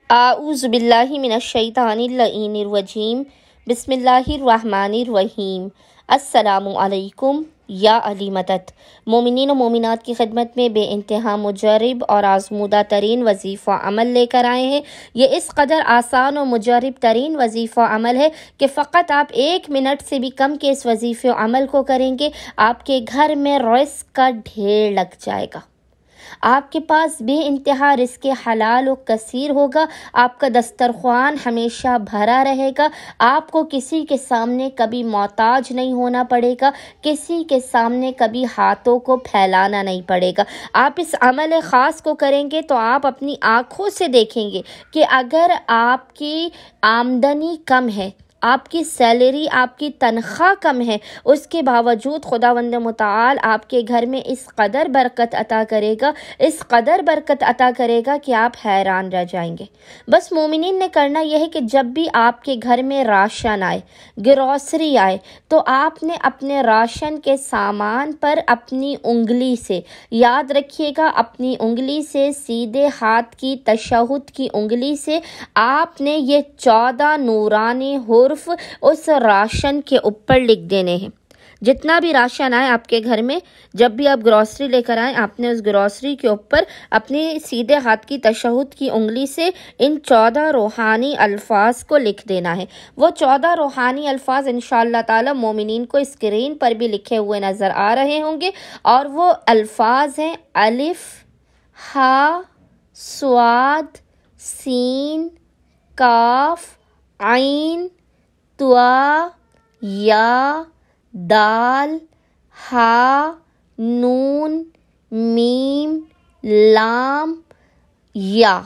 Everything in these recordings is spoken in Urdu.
اعوذ باللہ من الشیطان اللعین الرجیم بسم اللہ الرحمن الرحیم۔ السلام علیکم یا علی مدد۔ مومنین و مومنات کی خدمت میں بے انتہا مجرب اور آزمودہ ترین وظیفہ عمل لے کر آئے ہیں۔ یہ اس قدر آسان و مجرب ترین وظیفہ عمل ہے کہ فقط آپ 1 منٹ سے بھی کم کے اس وظیفہ عمل کو کریں گے، آپ کے گھر میں رزق کا ڈھیر لگ جائے گا، آپ کے پاس بے انتہا رزق حلال و کثیر ہوگا، آپ کا دسترخوان ہمیشہ بھرا رہے گا، آپ کو کسی کے سامنے کبھی محتاج نہیں ہونا پڑے گا، کسی کے سامنے کبھی ہاتھوں کو پھیلانا نہیں پڑے گا۔ آپ اس عمل خاص کو کریں گے تو آپ اپنی آنکھوں سے دیکھیں گے کہ اگر آپ کی آمدنی کم ہے، آپ کی سیلری، آپ کی تنخواہ کم ہے، اس کے باوجود خداوند متعال آپ کے گھر میں اس قدر برکت عطا کرے گا، اس قدر برکت عطا کرے گا کہ آپ حیران رہ جائیں گے۔ بس مومنین نے کرنا یہ ہے کہ جب بھی آپ کے گھر میں راشن آئے، گروسری آئے، تو آپ نے اپنے راشن کے سامان پر اپنی انگلی سے، یاد رکھیے گا، اپنی انگلی سے، سیدھے ہاتھ کی تشہد کی انگلی سے آپ نے یہ 14 نورانی حروف اس راشن کے اوپر لکھ دینے ہیں۔ جتنا بھی راشن آئے آپ کے گھر میں، جب بھی آپ گروسری لے کر آئیں، آپ نے اس گروسری کے اوپر اپنے سیدھے ہاتھ کی تشہد کی انگلی سے ان 14 روحانی الفاظ کو لکھ دینا ہے۔ وہ 14 روحانی الفاظ انشاءاللہ تعالی مومنین کو اسکرین پر بھی لکھے ہوئے نظر آ رہے ہوں گے، اور وہ الفاظ ہیں الف، ہا، صاد، سین، کاف، عین، طا، یا، دال، ہا، نون، میم، لام، یا۔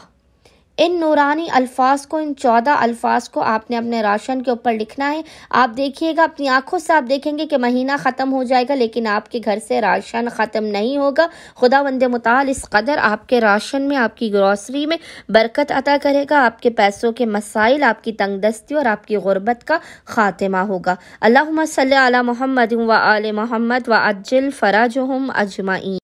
ان نورانی الفاظ کو، ان 14 الفاظ کو آپ نے اپنے راشن کے اوپر لکھنا ہے۔ آپ دیکھیے گا، اپنی آنکھوں سے آپ دیکھیں گے کہ مہینہ ختم ہو جائے گا لیکن آپ کے گھر سے راشن ختم نہیں ہوگا۔ خداوند متعال اس قدر آپ کے راشن میں، آپ کی گروسری میں برکت عطا کرے گا، آپ کے پیسوں کے مسائل، آپ کی تنگ دستی اور آپ کی غربت کا خاتمہ ہوگا۔ اللہم صلی علی محمد و آل محمد و عجل فرجہم اجمعین۔